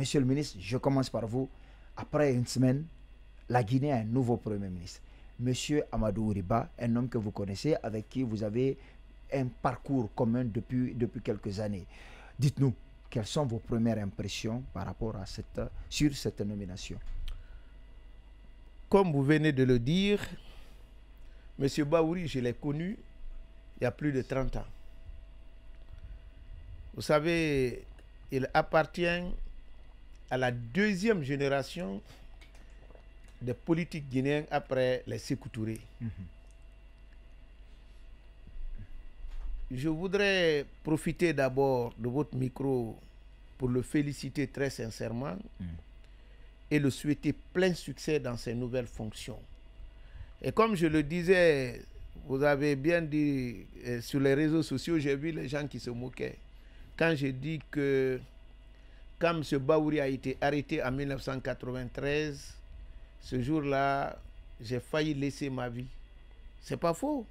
Monsieur le ministre, je commence par vous. Après une semaine, la Guinée a un nouveau Premier ministre. Monsieur Amadou Riba, un homme que vous connaissez, avec qui vous avez un parcours commun depuis quelques années. Dites-nous, quelles sont vos premières impressions par rapport à sur cette nomination? Comme vous venez de le dire, M. Bahouri, je l'ai connu il y a plus de 30 ans. Vous savez, il appartient à la deuxième génération des politiques guinéens après les Sékou Touré. Je voudrais profiter d'abord de votre micro pour le féliciter très sincèrement et le souhaiter plein succès dans ses nouvelles fonctions. Et comme je le disais, vous avez bien dit sur les réseaux sociaux, j'ai vu les gens qui se moquaient. Quand j'ai dit que quand M. Bahouri a été arrêté en 1993, ce jour-là, j'ai failli laisser ma vie. C'est pas faux.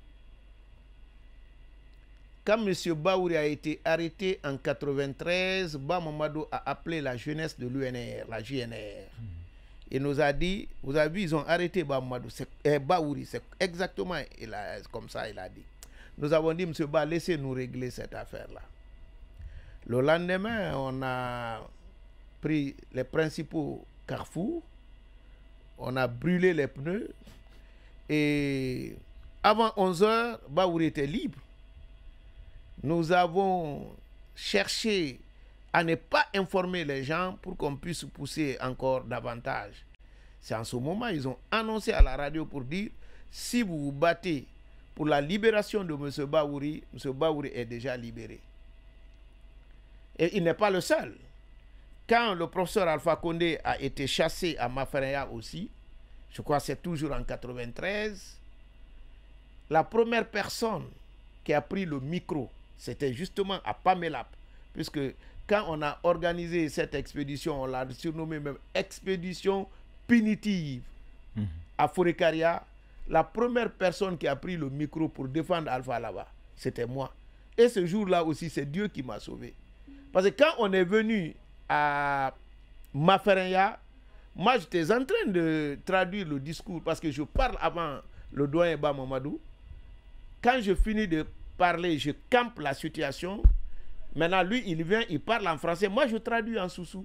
Quand M. Bahouri a été arrêté en 1993, Bamamadou a appelé la jeunesse de l'UNR, la JNR. Il nous a dit, vous avez vu, ils ont arrêté Bamamadou, Bahouri, c'est exactement comme ça il a dit. Nous avons dit, M. Ba, laissez-nous régler cette affaire-là. Le lendemain, on a pris les principaux carrefours, on a brûlé les pneus, et avant 11 h, Bahouri était libre. Nous avons cherché à ne pas informer les gens pour qu'on puisse pousser encore davantage. C'est en ce moment ils ont annoncé à la radio pour dire si vous vous battez pour la libération de M. Bahouri est déjà libéré. Et il n'est pas le seul. Quand le professeur Alpha Condé a été chassé à Mafereya aussi, je crois que c'est toujours en 1993, la première personne qui a pris le micro, c'était justement à Pamelap, puisque quand on a organisé cette expédition, on l'a surnommée même expédition punitive à Fourekaria, la première personne qui a pris le micro pour défendre Alpha là-bas, c'était moi. Et ce jour-là aussi, c'est Dieu qui m'a sauvé. Parce que quand on est venu à Mafereya, moi j'étais en train de traduire le discours, parce que je parle avant le doyen Bamamadou. Quand je finis de parler, je campe la situation. Maintenant, lui, il vient, il parle en français. Moi, je traduis en soussou.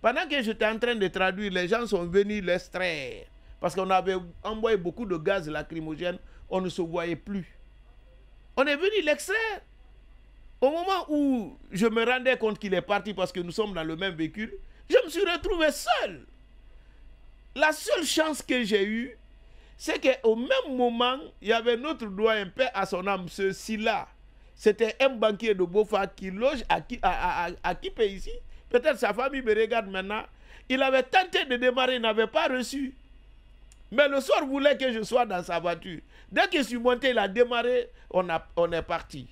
Pendant que j'étais en train de traduire, les gens sont venus l'extraire. Parce qu'on avait envoyé beaucoup de gaz lacrymogène, on ne se voyait plus. On est venu l'extraire. Au moment où je me rendais compte qu'il est parti parce que nous sommes dans le même véhicule, je me suis retrouvé seul. La seule chance que j'ai eue, c'est qu'au même moment, il y avait notre doyen, paix à son âme, ce Silla. C'était un banquier de Bofa qui loge à Kipé ici. Peut-être sa famille me regarde maintenant. Il avait tenté de démarrer, il n'avait pas reçu. Mais le soir voulait que je sois dans sa voiture. Dès que je suis monté, il a démarré, on est parti.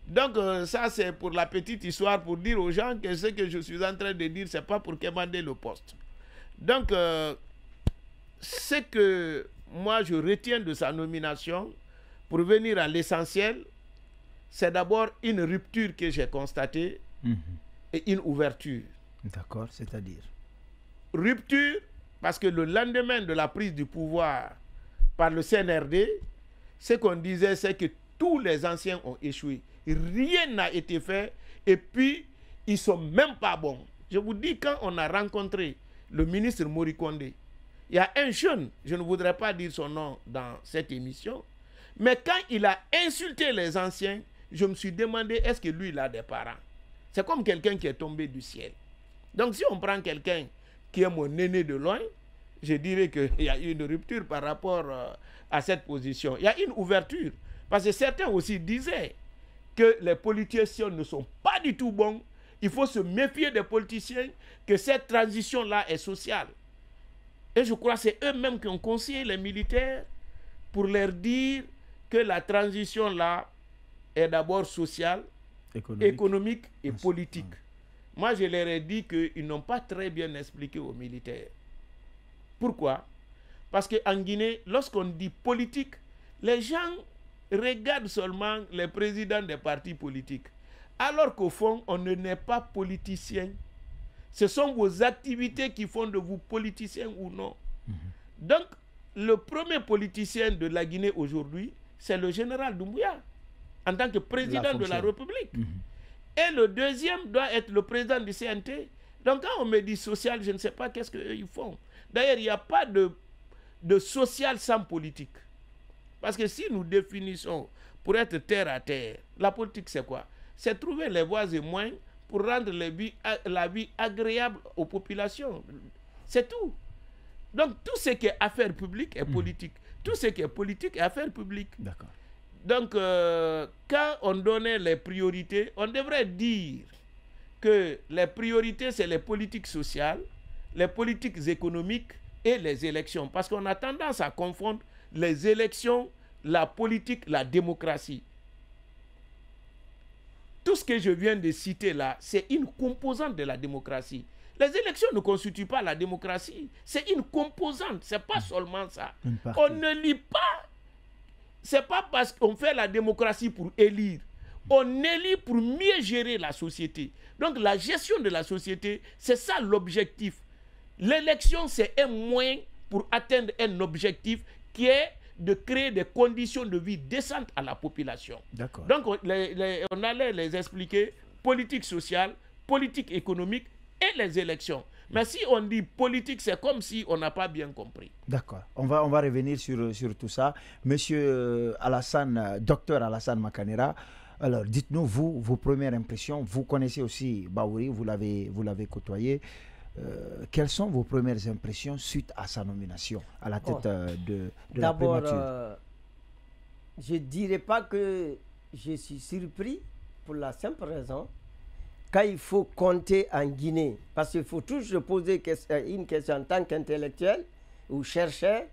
Donc ça c'est pour la petite histoire, pour dire aux gens que ce que je suis en train de dire, ce n'est pas pour commander le poste. Donc ce que moi je retiens de sa nomination, pour venir à l'essentiel, c'est d'abord une rupture que j'ai constatée et une ouverture. D'accord, c'est-à-dire? Rupture, parce que le lendemain de la prise du pouvoir par le CNRD, ce qu'on disait, c'est que tous les anciens ont échoué. Rien n'a été fait et puis ils ne sont même pas bons. Je vous dis, quand on a rencontré le ministre Morikonde, il y a un jeune, je ne voudrais pas dire son nom dans cette émission, mais quand il a insulté les anciens, je me suis demandé, est-ce que lui, il a des parents? C'est comme quelqu'un qui est tombé du ciel. Donc si on prend quelqu'un qui est mon aîné de loin, je dirais qu'il y a une rupture par rapport à cette position. Il y a une ouverture. Parce que certains aussi disaient que les politiciens ne sont pas du tout bons. Il faut se méfier des politiciens, que cette transition-là est sociale. Et je crois que c'est eux-mêmes qui ont conseillé les militaires pour leur dire que la transition-là est d'abord sociale, économique et politique. Moi, je leur ai dit qu'ils n'ont pas très bien expliqué aux militaires. Pourquoi? Parce qu'en Guinée, lorsqu'on dit politique, les gens regardent seulement les présidents des partis politiques. Alors qu'au fond, on ne n'est pas politicien. Ce sont vos activités qui font de vous politicien ou non. Donc, le premier politicien de la Guinée aujourd'hui, c'est le général Doumbouya, en tant que président de la République. Et le deuxième doit être le président du CNT. Donc, quand on me dit social, je ne sais pas qu'est-ce qu'ils font. D'ailleurs, il n'y a pas de social sans politique. Parce que si nous définissons pour être terre à terre, la politique c'est quoi? C'est trouver les voies et moyens pour rendre la vie agréable aux populations. C'est tout. Donc tout ce qui est affaires publiques est politique. Tout ce qui est politique est affaires publiques. D'accord. Donc quand on donnait les priorités, on devrait dire que les priorités c'est les politiques sociales, les politiques économiques et les élections. Parce qu'on a tendance à confondre les élections, la politique, la démocratie. Tout ce que je viens de citer là, c'est une composante de la démocratie. Les élections ne constituent pas la démocratie. C'est une composante, c'est pas seulement ça. On ne lit pas. C'est pas parce qu'on fait la démocratie pour élire. On élit pour mieux gérer la société. Donc la gestion de la société, c'est ça l'objectif. L'élection, c'est un moyen pour atteindre un objectif qui est de créer des conditions de vie décentes à la population. Donc, on allait les expliquer politique sociale, politique économique et les élections. Mais si on dit politique, c'est comme si on n'a pas bien compris. D'accord. On va revenir sur tout ça. Monsieur Alassane, docteur Alassane Makanera, alors dites-nous, vous, vos premières impressions. Vous connaissez aussi Bahouri, vous l'avez côtoyé. Quelles sont vos premières impressions suite à sa nomination à la tête de la primature? D'abord, je ne dirais pas que je suis surpris pour la simple raison quand il faut compter en Guinée. Parce qu'il faut toujours poser une question en tant qu'intellectuel ou chercheur.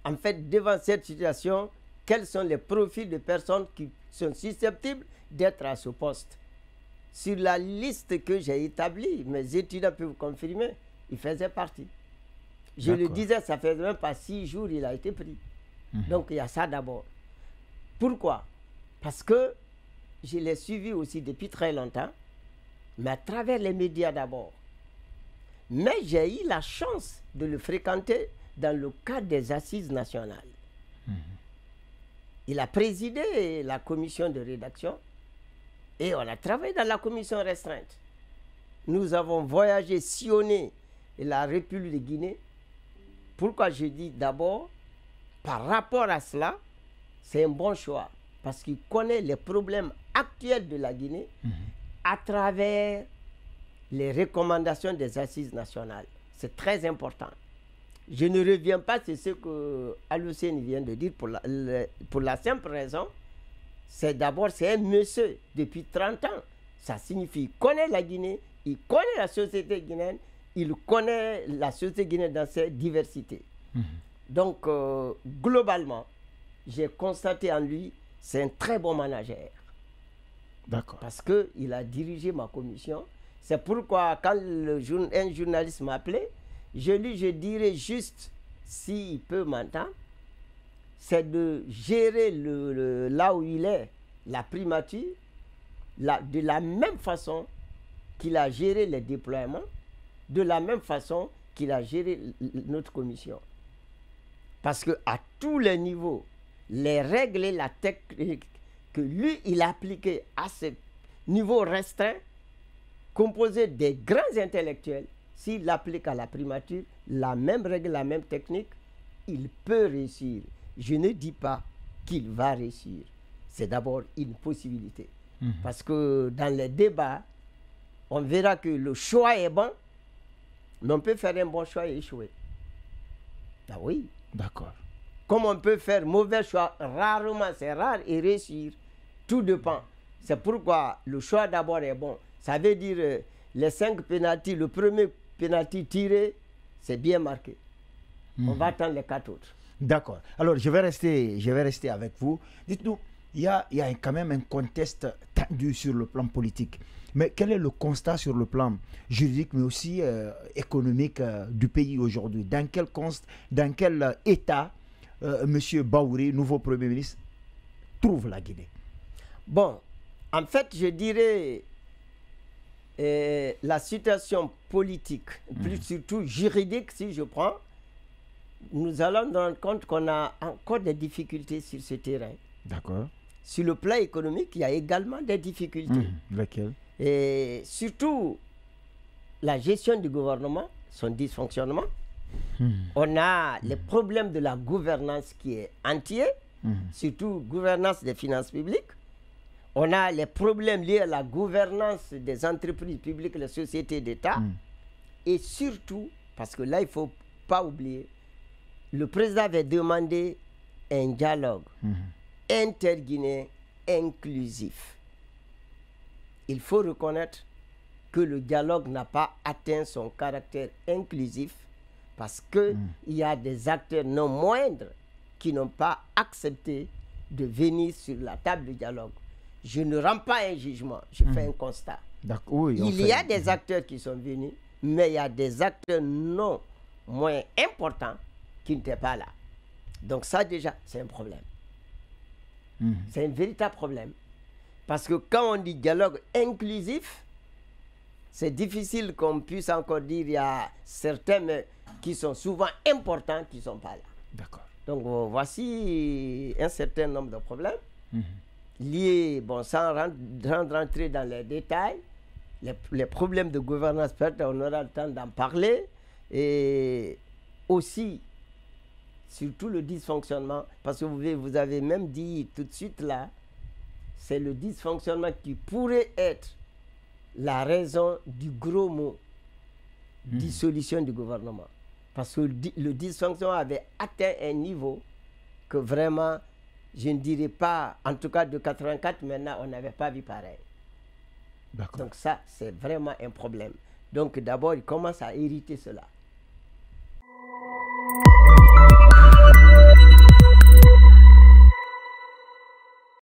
En fait, devant cette situation, quels sont les profils de personnes qui sont susceptibles d'être à ce poste? Sur la liste que j'ai établie, mes étudiants peuvent confirmer, il faisait partie. Je le disais, ça fait même pas 6 jours, il a été pris. Donc il y a ça d'abord. Pourquoi? Parce que je l'ai suivi aussi depuis très longtemps, mais à travers les médias d'abord. Mais j'ai eu la chance de le fréquenter dans le cadre des assises nationales. Il a présidé la commission de rédaction. Et on a travaillé dans la commission restreinte. Nous avons voyagé, sillonné la République de Guinée. Pourquoi je dis d'abord, par rapport à cela, c'est un bon choix. Parce qu'il connaît les problèmes actuels de la Guinée à travers les recommandations des assises nationales. C'est très important. Je ne reviens pas sur ce que Alucène vient de dire pour la simple raison. C'est d'abord, c'est un monsieur depuis 30 ans. Ça signifie qu'il connaît la Guinée, il connaît la société guinéenne, il connaît la société guinéenne dans ses diversités. Donc, globalement, j'ai constaté en lui, c'est un très bon manager. D'accord. Parce qu'il a dirigé ma commission. C'est pourquoi, quand un journaliste m'appelait, je dirais juste, s'il peut m'entendre, c'est de gérer là où il est, la primature, de la même façon qu'il a géré les déploiements, de la même façon qu'il a géré notre commission. Parce qu'à tous les niveaux, les règles et la technique que lui, il a appliquées à ce niveau restreint, composé des grands intellectuels, s'il l'applique à la primature, la même règle, la même technique, il peut réussir. Je ne dis pas qu'il va réussir. C'est d'abord une possibilité. Parce que dans les débats, on verra que le choix est bon, mais on peut faire un bon choix et échouer. Ah oui. D'accord. Comme on peut faire mauvais choix, rarement, c'est rare, et réussir. Tout dépend. C'est pourquoi le choix d'abord est bon. Ça veut dire les 5 pénaltys, le premier pénalty tiré, c'est bien marqué. On va attendre les 4 autres. D'accord. Alors, je vais rester avec vous. Dites-nous, il y a quand même un contexte tendu sur le plan politique. Mais quel est le constat sur le plan juridique, mais aussi économique du pays aujourd'hui? Dans quel état M. Bahouri, nouveau Premier ministre, trouve la Guinée? Bon, en fait, je dirais, la situation politique, plus surtout juridique, si je prends, nous allons nous rendre compte qu'on a encore des difficultés sur ce terrain. D'accord. Sur le plan économique, il y a également des difficultés. Lesquelles? Et surtout, la gestion du gouvernement, son dysfonctionnement. On a les problèmes de la gouvernance qui est entier, surtout gouvernance des finances publiques. On a les problèmes liés à la gouvernance des entreprises publiques, les sociétés d'État. Et surtout, parce que là, il ne faut pas oublier, le président avait demandé un dialogue interguinéen inclusif. Il faut reconnaître que le dialogue n'a pas atteint son caractère inclusif parce qu'il y a des acteurs non moindres qui n'ont pas accepté de venir sur la table du dialogue. Je ne rends pas un jugement, je fais un constat. Oui, il y a des acteurs qui sont venus, mais il y a des acteurs non moins importants qui n'étaient pas là. Donc ça déjà, c'est un problème. C'est un véritable problème. Parce que quand on dit dialogue inclusif, c'est difficile qu'on puisse encore dire qu'il y a certains qui sont souvent importants qui ne sont pas là. D'accord. Donc voici un certain nombre de problèmes liés, sans rentrer dans les détails, les problèmes de gouvernance, peut-être on aura le temps d'en parler, et aussi, surtout le dysfonctionnement, parce que vous avez même dit tout de suite là, c'est le dysfonctionnement qui pourrait être la raison du gros mot, dissolution du gouvernement. Parce que le dysfonctionnement avait atteint un niveau que vraiment, je ne dirais pas, en tout cas de 84 maintenant, on n'avait pas vu pareil. Donc ça, c'est vraiment un problème. Donc d'abord, il commence à hériter cela.